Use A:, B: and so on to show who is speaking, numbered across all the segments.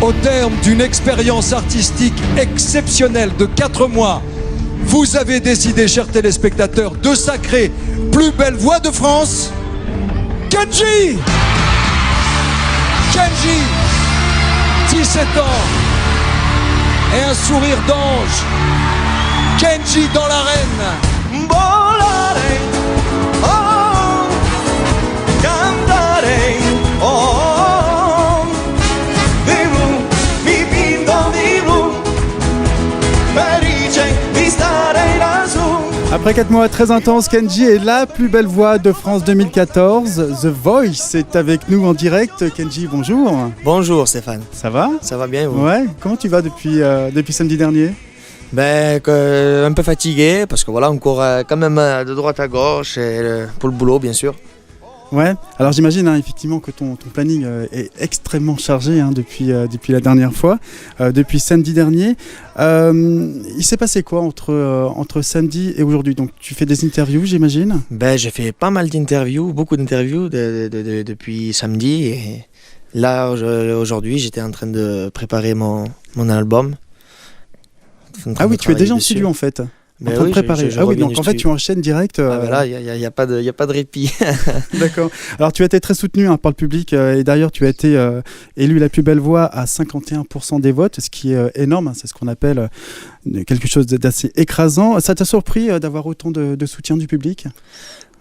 A: Au terme d'une expérience artistique exceptionnelle de 4 mois, vous avez décidé, chers téléspectateurs, de sacrer plus belle voix de France, Kenji. Kenji, 17 ans et un sourire d'ange. Kenji dans l'arène.
B: Volaré, oh, cantaré, oh.
C: Après 4 mois très intenses, Kenji est la plus belle voix de France 2014. The Voice est avec nous en direct. Kenji, bonjour.
D: Bonjour Stéphane.
C: Ça va ?
D: Ça va bien, vous ?
C: Ouais. Comment tu vas depuis samedi dernier ?
D: Un peu fatigué parce que voilà, on court quand même de droite à gauche pour le boulot, bien sûr.
C: Ouais, alors j'imagine effectivement que ton planning est extrêmement chargé depuis la dernière fois, depuis samedi dernier. Il s'est passé quoi entre samedi et aujourd'hui ? Donc tu fais des interviews, j'imagine ?
D: J'ai fait pas mal d'interviews, beaucoup d'interviews depuis samedi. Et là, aujourd'hui, j'étais en train de préparer mon album.
C: Ah oui, tu es déjà en studio en fait ? En train de préparer. Donc en fait tu enchaînes direct.
D: Voilà, il n'y a pas de répit.
C: D'accord. Alors tu as été très soutenu par le public et d'ailleurs tu as été élue la plus belle voix à 51% des votes, ce qui est énorme, c'est ce qu'on appelle quelque chose d'assez écrasant. Ça t'a surpris d'avoir autant de soutien du public ?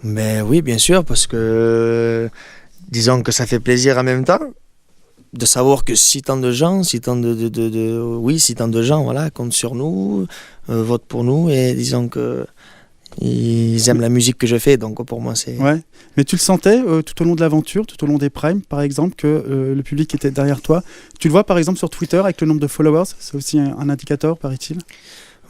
D: Oui, bien sûr, parce que disons que ça fait plaisir en même temps. De savoir que si tant de gens, voilà, comptent sur nous, votent pour nous et disons que ils aiment la musique que je fais, donc pour moi c'est...
C: Ouais, mais tu le sentais tout au long de l'aventure, tout au long des primes par exemple, que le public était derrière toi. Tu le vois par exemple sur Twitter avec le nombre de followers, c'est aussi un indicateur, paraît-il ?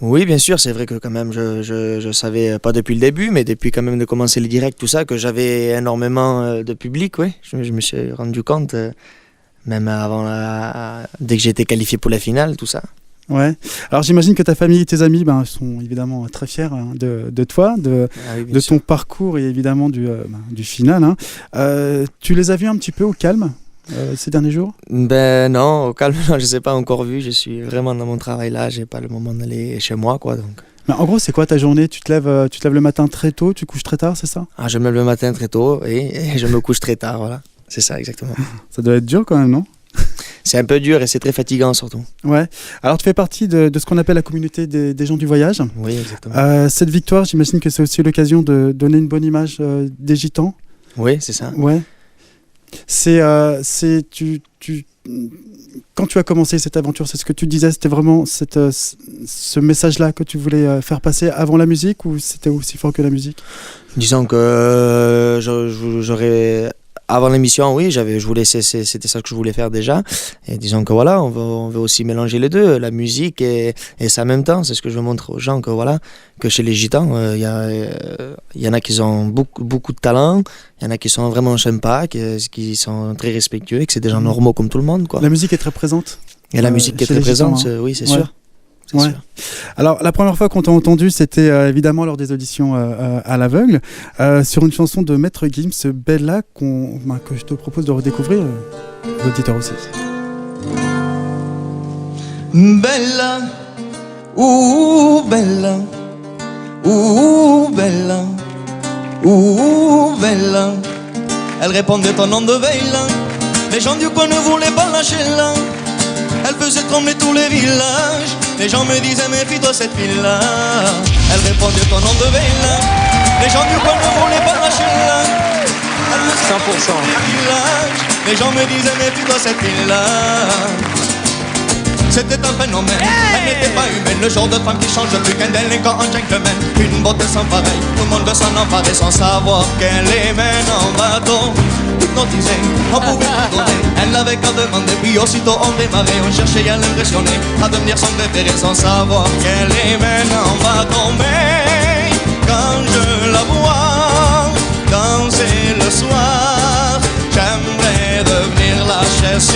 D: Oui, bien sûr, c'est vrai que quand même je savais, pas depuis le début, mais depuis quand même de commencer les directs, tout ça, que j'avais énormément de public, oui, je me suis rendu compte... Même avant dès que j'ai été qualifié pour la finale, tout ça.
C: Ouais. Alors j'imagine que ta famille et tes amis sont évidemment très fiers de toi, de ton parcours et évidemment du final. Tu les as vus un petit peu au calme ces derniers jours ?
D: Non, au calme, non, je ne les ai pas encore vus. Je suis vraiment dans mon travail là, j'ai pas le moment d'aller chez moi, quoi. Donc.
C: Mais en gros, c'est quoi ta journée ? Tu te lèves le matin très tôt, tu couches très tard, c'est ça ?
D: Je me lève le matin très tôt et je me couche très tard, voilà. C'est ça, exactement.
C: Ça doit être dur quand même, non ?
D: C'est un peu dur et c'est très fatigant surtout.
C: Ouais. Alors tu fais partie de ce qu'on appelle la communauté des gens du voyage.
D: Oui, exactement.
C: Cette victoire, j'imagine que c'est aussi l'occasion de donner une bonne image des Gitans.
D: Oui, c'est ça.
C: Ouais. Quand tu as commencé cette aventure, c'est ce que tu disais, c'était vraiment ce message-là que tu voulais faire passer avant la musique ou c'était aussi fort que la musique ?
D: Disons que j'aurais... Avant l'émission, oui, c'était ça que je voulais faire déjà. Et disons que voilà, on veut aussi mélanger les deux, la musique et ça en même temps. C'est ce que je veux montrer aux gens, que chez les Gitans, il y en a qui ont beaucoup de talent, il y en a qui sont vraiment sympas, qui sont très respectueux et que c'est des gens normaux comme tout le monde, quoi.
C: La musique est très présente.
D: Et la musique est très présente,
C: Gitans,
D: oui, c'est
C: ouais.
D: sûr.
C: Ouais. Alors la première fois qu'on t'a entendu, c'était évidemment lors des auditions à l'aveugle, sur une chanson de Maître Gims, Bella, que je te propose de redécouvrir, l'auditeur aussi.
B: Bella, ouh bella, ouh bella, ouh bella. Elle répondait au nom de Bella. Les gens du coin ne voulaient pas lâcher là. Elle faisait trembler tous les villages. Les gens me disaient méfie-toi cette fille-là. Elle répondait au nom de Bella. Les gens du coin ne voulaient pas lâcher là. Elle faisait 100%. Trembler tous les villages. Les gens me disaient méfie-toi cette fille-là. C'était un phénomène, elle n'était pas humaine. Le genre de femme qui change plus qu'un délinquant en gentleman. Une beauté sans pareil, tout le monde veut s'en emparer sans savoir qu'elle les mène en bateau. Hypnotisée, on pouvait tout donner. Elle n'avait qu'à demander, puis aussitôt on démarrait. On cherchait à l'impressionner, à devenir son préféré sans savoir qu'elle les mène en bateau. Mais quand je la vois,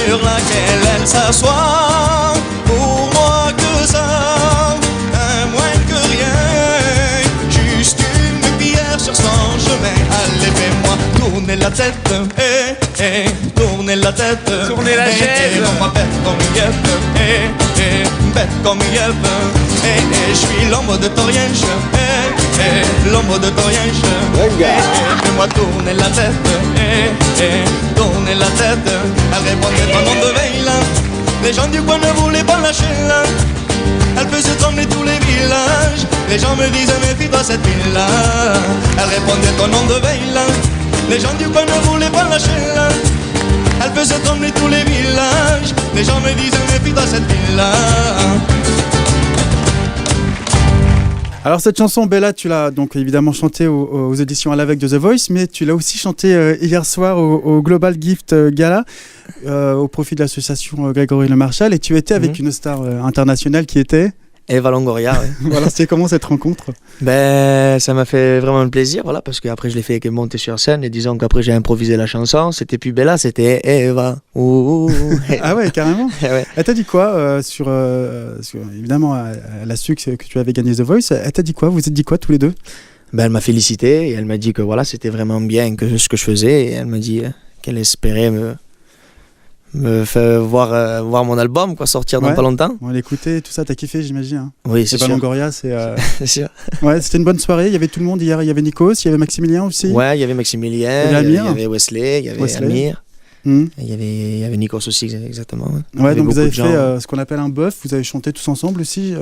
B: sur laquelle elle s'assoit. Pour moi que ça, un moins que rien, juste une pierre sur son chemin. Allez, fais-moi tourner la tête, tourner la tête,
E: tourner la chaise,
B: on m'appelle comme Yves, bête comme Yves, je suis l'ombre de ton rienche, l'ombre de ton rienche, fais-moi tourner la tête, tourner la tête. Elle répondait ton nom de veille là, les gens du coin ne voulaient pas lâcher là. Elle faisait trembler tous les villages, les gens me disaient méfie-toi cette ville-là. Elle répondait ton nom de veille là, les gens du coin ne voulaient pas lâcher là. Elle faisait trembler tous les villages, les gens me disaient méfie-toi cette ville-là.
C: Alors cette chanson, Bella, tu l'as donc évidemment chantée aux auditions à l'aveugle de The Voice, mais tu l'as aussi chantée hier soir au Global Gift Gala, au profit de l'association Grégory Le Marchal, et tu étais avec une star internationale qui était...
D: Eva Longoria, ouais.
C: Voilà, c'était comment cette rencontre?
D: Ben, ça m'a fait vraiment un plaisir, voilà, parce qu'après je l'ai fait monter sur scène, et disons qu'après j'ai improvisé la chanson, c'était plus Bella, c'était Eva.
C: Ah ouais, carrément.
D: Ouais.
C: Elle t'a dit quoi sur évidemment, elle a su que tu avais gagné The Voice, elle t'a dit quoi? Vous êtes dit quoi tous les deux?
D: Ben, elle m'a félicité, et elle m'a dit que voilà, c'était vraiment bien que ce que je faisais, et elle m'a dit qu'elle espérait me faire voir mon album quoi, sortir dans pas longtemps.
C: On l'écoutait, tout ça, t'as kiffé j'imagine hein.
D: Oui, c'est sûr.
C: Longoria, c'est
D: c'est sûr.
C: Ouais, c'était une bonne soirée, il y avait tout le monde hier, il y avait Nikos, il y avait Maximilien aussi.
D: Ouais, il y avait Maximilien, il y avait Wesley, il y avait Amir. Il y avait Nikos aussi exactement.
C: Ouais, donc vous avez fait ce qu'on appelle un bœuf, vous avez chanté tous ensemble aussi.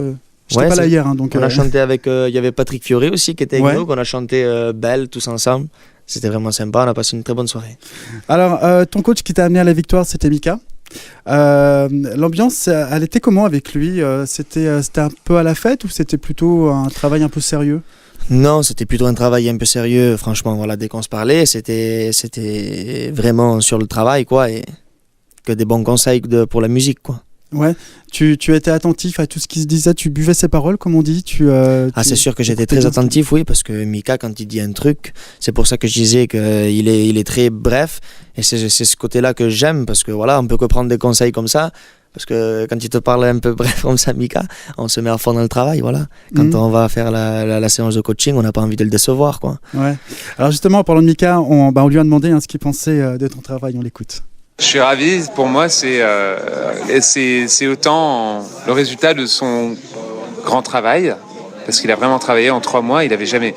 C: J'étais pas là hier hein, donc
D: on a chanté avec il y avait Patrick Fiori aussi qui était avec nous, qu'on a chanté Belle tous ensemble. C'était vraiment sympa, on a passé une très bonne soirée.
C: Alors, ton coach qui t'a amené à la victoire, c'était Mika. L'ambiance, elle était comment avec lui? C'était un peu à la fête ou c'était plutôt un travail un peu sérieux?
D: Non, c'était plutôt un travail un peu sérieux. Franchement, voilà, dès qu'on se parlait, c'était vraiment sur le travail, quoi, et que des bons conseils pour la musique, quoi.
C: Ouais, tu étais attentif à tout ce qui se disait, tu buvais ses paroles, comme on dit.
D: C'est sûr que j'étais très attentif, oui, parce que Mika, quand il dit un truc, c'est pour ça que je disais qu'il est très bref, et c'est ce côté-là que j'aime, parce que voilà, on peut que prendre des conseils comme ça, parce que quand il te parle un peu bref comme ça, Mika, on se met à fond dans le travail, voilà. Quand on va faire la séance de coaching, on n'a pas envie de le décevoir, quoi. Ouais.
C: Alors justement, en parlant de Mika, on lui a demandé ce qu'il pensait de ton travail, on l'écoute.
E: Je suis ravi, pour moi c'est autant le résultat de son grand travail, parce qu'il a vraiment travaillé en 3 mois, il avait jamais,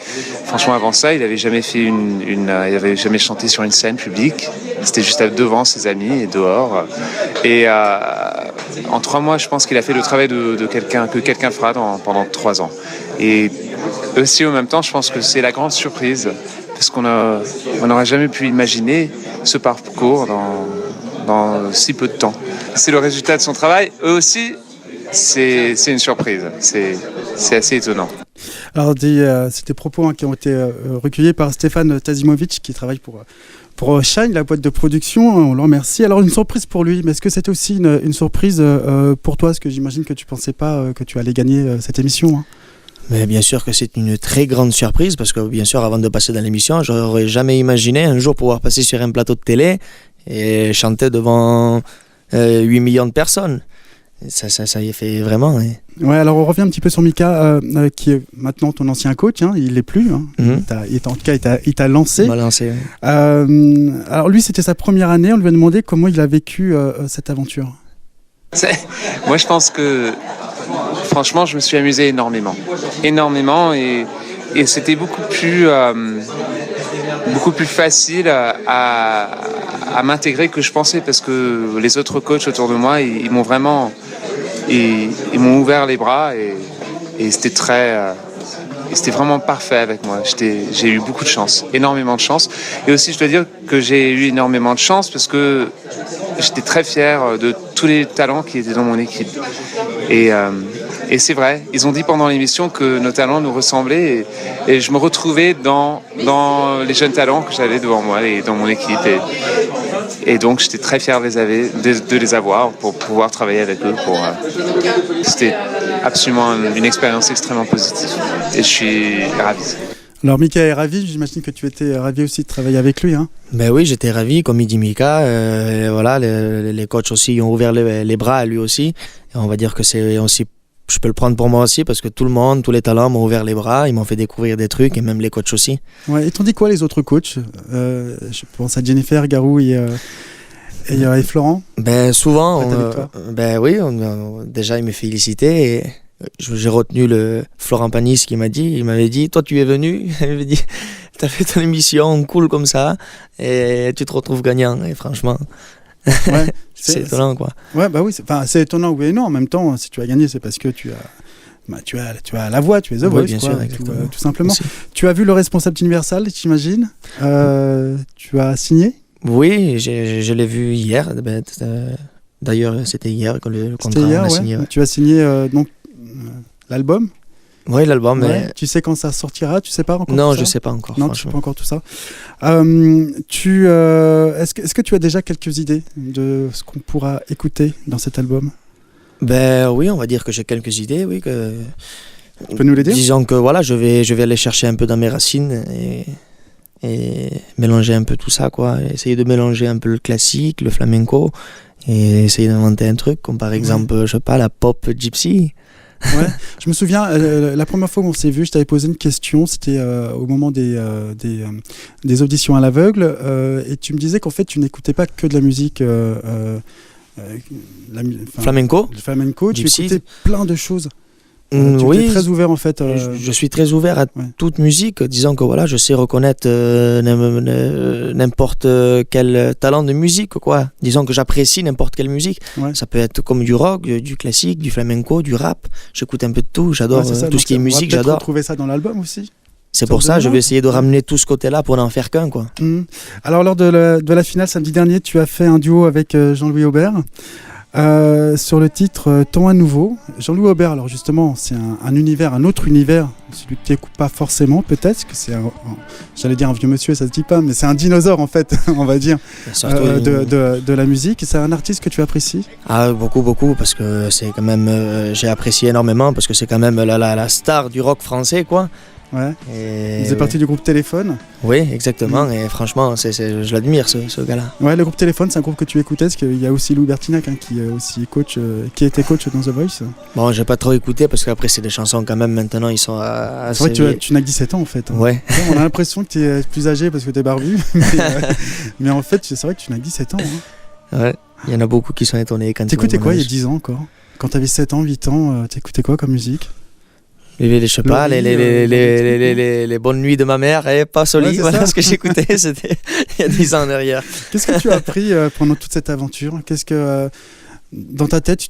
E: franchement avant ça, il avait jamais fait il avait jamais chanté sur une scène publique, c'était juste devant ses amis et dehors, et en 3 mois je pense qu'il a fait le travail de quelqu'un, que quelqu'un fera pendant 3 ans. Et aussi en même temps je pense que c'est la grande surprise, parce qu'on n'aurait jamais pu imaginer ce parcours dans si peu de temps. C'est le résultat de son travail. Eux aussi, c'est une surprise. C'est assez étonnant.
C: Alors, c'est des propos qui ont été recueillis par Stéphane Tazimovic, qui travaille pour Shine, la boîte de production. On le remercie. Alors, une surprise pour lui, mais est-ce que c'était aussi une surprise pour toi? Parce que j'imagine que tu ne pensais pas que tu allais gagner cette émission, hein.
D: Mais bien sûr que c'est une très grande surprise, parce que bien sûr, avant de passer dans l'émission, j'aurais jamais imaginé un jour pouvoir passer sur un plateau de télé et chanter devant 8 millions de personnes. Ça y est fait vraiment.
C: Ouais, alors on revient un petit peu sur Mika, qui est maintenant ton ancien coach, hein, il l'est plus. Hein. En tout cas, il t'a lancé.
D: Il m'a lancé, oui.
C: Alors lui, c'était sa première année, on lui a demandé comment il a vécu cette aventure.
E: Moi, je pense que franchement, je me suis amusé énormément, et c'était beaucoup plus facile à m'intégrer que je pensais, parce que les autres coachs autour de moi, ils m'ont vraiment, ils m'ont ouvert les bras, et c'était vraiment parfait avec moi. J'ai eu beaucoup de chance, énormément de chance, et aussi je dois dire que j'ai eu énormément de chance parce que j'étais très fier de tous les talents qui étaient dans mon équipe. Et c'est vrai, ils ont dit pendant l'émission que nos talents nous ressemblaient, et je me retrouvais dans les jeunes talents que j'avais devant moi et dans mon équipe. Et donc j'étais très fier de les avoir pour pouvoir travailler avec eux. C'était absolument une expérience extrêmement positive, et je suis ravi.
C: Alors Mika est ravi, j'imagine que tu étais ravi aussi de travailler avec lui. Hein.
D: Ben oui, j'étais ravi, comme il dit Mika. Voilà, les coachs aussi ont ouvert les bras à lui aussi. Et on va dire que c'est aussi, je peux le prendre pour moi aussi, parce que tout le monde, tous les talents m'ont ouvert les bras, ils m'ont fait découvrir des trucs, et même les coachs aussi.
C: Ouais, et t'en dis quoi les autres coachs Je pense à Jennifer, Garou et Florent.
D: Ben souvent,
C: Après ta victoire.
D: ben oui, déjà il me félicitait. Et j'ai retenu le Florent Panis qui il m'avait dit, toi tu es venu, il m'avait dit, t'as fait ton émission cool comme ça, et tu te retrouves gagnant. Et franchement,
C: Ouais,
D: c'est étonnant quoi.
C: Ouais, bah oui, c'est étonnant, oui et non. En même temps, si tu as gagné, c'est parce que tu as la voix, tu es The Voice,
D: bien
C: quoi,
D: sûr, exactement.
C: tout simplement.
D: Aussi.
C: Tu as vu le responsable d'Universal, j'imagine. Tu as signé.
D: Oui, je l'ai vu hier. D'ailleurs, c'était hier que le contrat
C: C'était hier,
D: on a
C: ouais.
D: signé. Ouais.
C: Tu as signé l'album.
D: Oui, l'album.
C: Ouais.
D: Mais...
C: Tu sais quand ça sortira. Tu sais pas encore.
D: Non,
C: tout ça
D: je sais pas encore.
C: Non, tu sais pas encore tout ça. Est-ce que tu as déjà quelques idées de ce qu'on pourra écouter dans cet album?
D: Ben oui, on va dire que j'ai quelques idées, oui.
C: Tu peux nous les dire?
D: Disons que voilà, je vais aller chercher un peu dans mes racines et mélanger un peu tout ça, quoi. Essayer de mélanger un peu le classique, le flamenco, et essayer d'inventer un truc, comme par exemple, je sais pas, la pop gypsy.
C: Ouais. Je me souviens, la première fois où on s'est vu, je t'avais posé une question, c'était au moment des auditions à l'aveugle, et tu me disais qu'en fait tu n'écoutais pas que de la musique
D: Flamenco,
C: le flamenco,
D: gypsy.
C: Tu écoutais plein de choses. Tu
D: oui,
C: étais très ouvert en fait.
D: je suis très ouvert à toute musique. Disons que voilà, je sais reconnaître n'importe quel talent de musique, quoi. Disons que j'apprécie n'importe quelle musique.
C: Ouais.
D: Ça peut être comme du rock, du classique, du flamenco, du rap. J'écoute un peu de tout. J'adore
C: Ouais, c'est ça.
D: tout ce qui est musique.
C: J'adore.
D: J'adore.
C: Retrouver ça dans l'album aussi.
D: C'est pour ça, je vais essayer de ramener tout ce côté-là pour n'en faire qu'un, quoi.
C: Alors lors de la finale samedi dernier, tu as fait un duo avec Jean-Louis Aubert. Sur le titre Temps à nouveau. Jean-Louis Aubert, alors justement, c'est un univers, un autre univers, celui que tu n'écoutes pas forcément, peut-être, que c'est j'allais dire un vieux monsieur, ça se dit pas, mais c'est un dinosaure en fait, on va dire, de la musique. C'est un artiste que tu apprécies?
D: Ah, beaucoup, parce que c'est quand même, j'ai apprécié énormément, parce que c'est quand même la star du rock français, quoi.
C: Ouais.
D: Et
C: Il faisait partie du groupe Téléphone.
D: Oui, exactement. Et franchement, je l'admire, ce gars-là.
C: Ouais, le groupe Téléphone, c'est un groupe que tu écoutais, parce qu'il y a aussi Louis Bertignac qui est aussi coach, qui était coach dans The Voice.
D: Bon, j'ai pas trop écouté parce qu'après c'est des chansons quand même. Maintenant, ils sont assez.
C: C'est vrai que tu n'as que 17 ans en fait.
D: Ouais.
C: On a l'impression que tu es plus âgé parce que tu es barbu, mais en fait, c'est vrai que tu n'as que 17 ans. Hein.
D: Ouais. Il y en a beaucoup qui sont étonnés quand.
C: T'écoutais quoi il y a 10 ans encore? Quand t'avais 7 ans, 8 ans, t'écoutais quoi comme musique?
D: Je sais pas, les bonnes nuits de ma mère et pas Soli,
C: ouais,
D: voilà
C: ça.
D: ce que j'écoutais, c'était il y a 10 ans derrière.
C: Qu'est-ce que tu as appris pendant toute cette aventure? Qu'est-ce que, dans ta tête,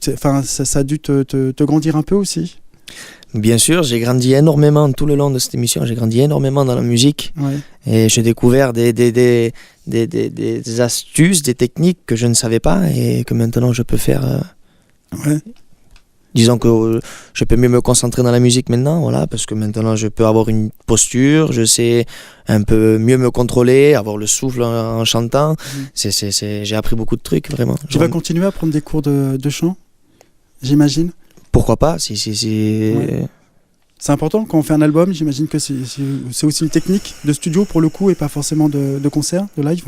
C: ça a dû te grandir un peu aussi?
D: Bien sûr, j'ai grandi énormément tout le long de cette émission, j'ai grandi énormément dans la musique.
C: Ouais.
D: Et j'ai découvert des astuces, des techniques que je ne savais pas et que maintenant je peux faire.
C: Ouais.
D: Disons que je peux mieux me concentrer dans la musique maintenant, voilà, parce que maintenant je peux avoir une posture, je sais un peu mieux me contrôler, avoir le souffle en chantant. J'ai appris beaucoup de trucs, vraiment.
C: Tu vas continuer à prendre des cours de chant, j'imagine?
D: Pourquoi pas,
C: Ouais. C'est important quand on fait un album, j'imagine que c'est aussi une technique de studio pour le coup et pas forcément de concert, de live?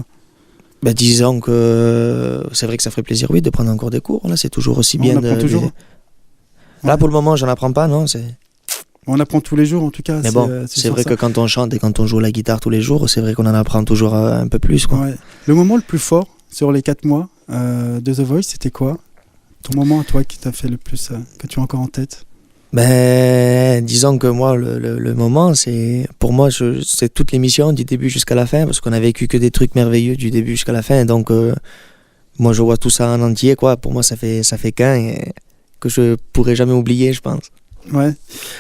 D: Ben, disons que c'est vrai que ça ferait plaisir, oui, de prendre encore des cours. Là, c'est toujours aussi bien.
C: On apprend toujours.
D: Là, pour le moment, j'en apprends pas, non.
C: On apprend tous les jours, en tout cas.
D: Mais bon, c'est vrai que quand on chante et quand on joue la guitare tous les jours, c'est vrai qu'on en apprend toujours un peu plus, quoi.
C: Ouais. Le moment le plus fort sur les 4 mois de The Voice, c'était quoi? Ton moment à toi qui t'a fait le plus, que tu as encore en tête?
D: Ben, disons que moi, le moment, pour moi, c'est toute l'émission du début jusqu'à la fin, parce qu'on a vécu que des trucs merveilleux du début jusqu'à la fin. Donc, moi, je vois tout ça en entier, quoi. Pour moi, ça fait qu'un et que je pourrai jamais oublier, je pense.
C: Ouais.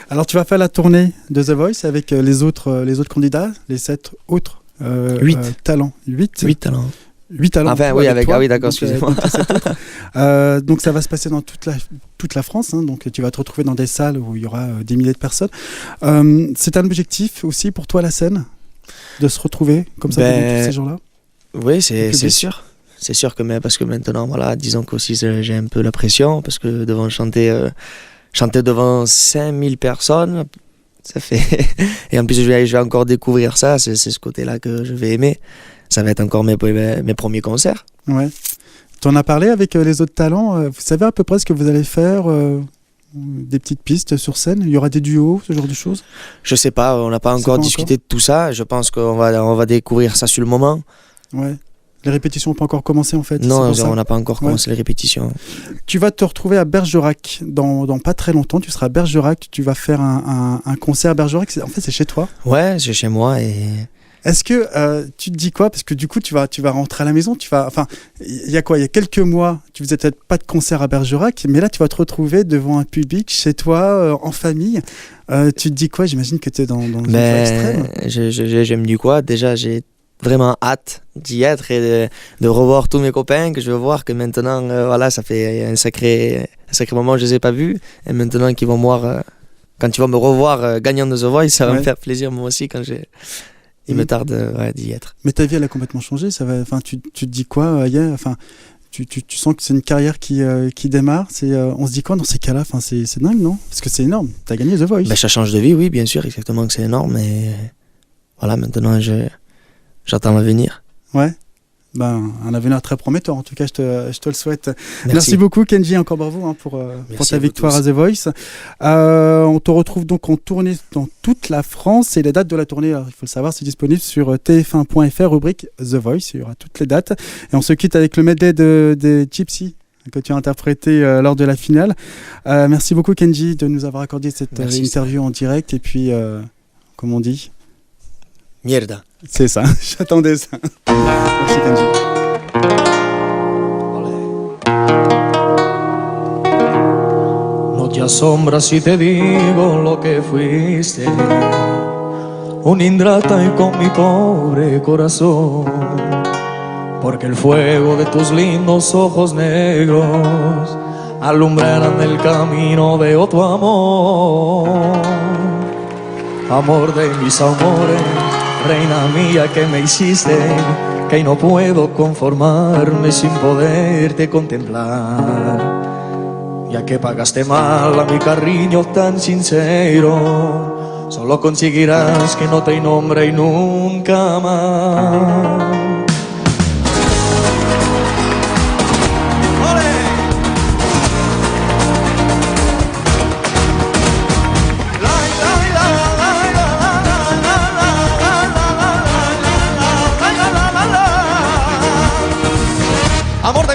C: Alors, tu vas faire la tournée de The Voice avec les autres candidats, les 7 autres
D: 8
C: talents. 8
D: talents.
C: 8 talents.
D: Enfin, oui, avec toi. Ah oui, d'accord,
C: donc,
D: excusez-moi.
C: Donc ça va se passer dans toute la France, hein, donc tu vas te retrouver dans des salles où il y aura des milliers de personnes. C'est un objectif aussi pour toi, la scène, de se retrouver comme ça pendant tous ces jours-là?
D: Oui, c'est sûr. C'est sûr que parce que maintenant, voilà, disons qu'aussi j'ai un peu la pression, parce que chanter devant 5000 personnes, Ça fait... Et en plus, je vais encore découvrir ça. C'est ce côté-là que je vais aimer. Ça va être encore mes premiers concerts.
C: Ouais. Tu en as parlé avec les autres talents. Vous savez à peu près ce que vous allez faire des petites pistes sur scène? Il y aura des duos, ce genre de choses?
D: Je sais pas, on n'a pas encore discuté de tout ça. Je pense qu'on va découvrir ça sur le moment.
C: Ouais. Les répétitions n'ont pas encore commencé en fait?
D: Non, on n'a pas encore commencé les répétitions.
C: Tu vas te retrouver à Bergerac dans pas très longtemps. Tu seras à Bergerac, tu vas faire un concert à Bergerac. En fait, c'est chez toi?
D: Ouais, c'est chez moi. Et...
C: Est-ce que tu te dis quoi? Parce que du coup, tu vas rentrer à la maison. Il y a quoi? Il y a quelques mois, tu faisais peut-être pas de concert à Bergerac, mais là, tu vas te retrouver devant un public, chez toi, en famille. Tu te dis quoi? J'imagine que tu es dans une joie extrême.
D: J'aime du quoi? Déjà, j'ai vraiment hâte d'y être et de revoir tous mes copains que je veux voir, que maintenant, voilà, ça fait un sacré moment que je les ai pas vus. Et maintenant qu'ils vont me voir, quand ils vont me revoir gagnant de The Voice, ça va me faire plaisir moi aussi quand il me tarde d'y être. Mais
C: ta vie, elle a complètement changé. Tu te dis quoi tu sens que c'est une carrière qui démarre. On se dit quoi dans ces cas-là? C'est dingue, non? Parce que c'est énorme. Tu as gagné The Voice.
D: Ça change de vie, oui, bien sûr, exactement que c'est énorme. Et voilà, maintenant, j'attends l'avenir.
C: Ouais. Un avenir très prometteur. En tout cas, je te le souhaite. Merci beaucoup, Kenji. Encore bravo pour ta victoire à The Voice. On te retrouve donc en tournée dans toute la France. Et les dates de la tournée, il faut le savoir, c'est disponible sur tf1.fr, rubrique The Voice. Il y aura toutes les dates. Et on se quitte avec le medley de Gypsy que tu as interprété lors de la finale. Merci beaucoup, Kenji, de nous avoir accordé cette interview en direct. Et puis, comme on dit...
D: Mierda.
C: C'est ça, j'attendais ça. Merci, Kenji.
F: No te asombras si te digo lo que fuiste, una ingrata y con mi pobre corazón, porque el fuego de tus lindos ojos negros alumbrarán el camino de otro amor, amor de mis amores. Reina mía que me hiciste, que no puedo conformarme sin poderte contemplar. Ya que pagaste mal a mi cariño tan sincero, solo conseguirás que no te nombre y nunca más.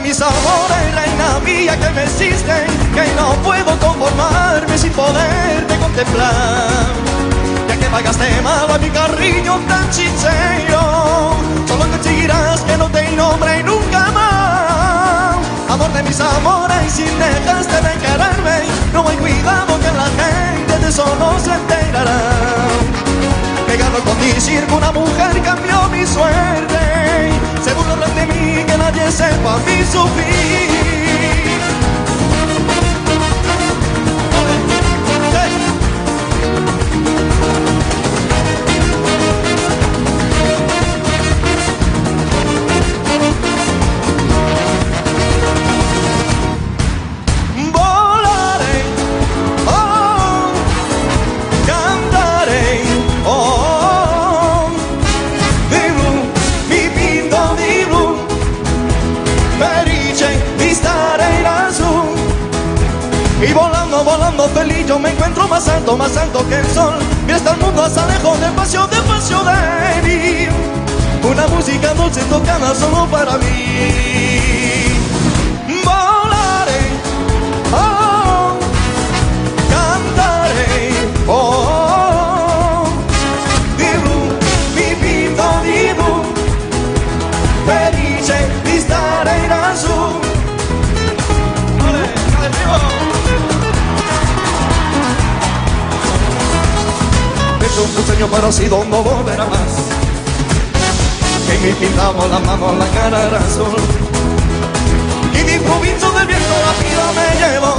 B: Mis amores, reina mía que me hiciste, que no puedo conformarme sin poderte contemplar. Ya que pagaste mal a mi cariño tan sincero, solo conseguirás que no te nombre nunca más. Amor de mis amores, si dejaste de quererme, no hay cuidado que la gente de eso no se enterará. Pegado con decir que una mujer cambió mi suerte, se burlan de mí, que nadie sepa mi sufrir. Volaré, oh, cantaré, oh, di blu, mi pinto di blu, felice di stare lassù. Y volando, volando feliz yo me encuentro más alto que el sol. Y hasta el mundo hasta lejos despacio de mí. Una música dulce tocada solo para mí. Volaré, oh, cantaré, oh, di blu, mi pinto di blu, felice di stare lassù. Es un sueño parecido, no volverá más. Que me pintamos la mano, la cara era azul. Y mi provincia del viento la vida me llevó.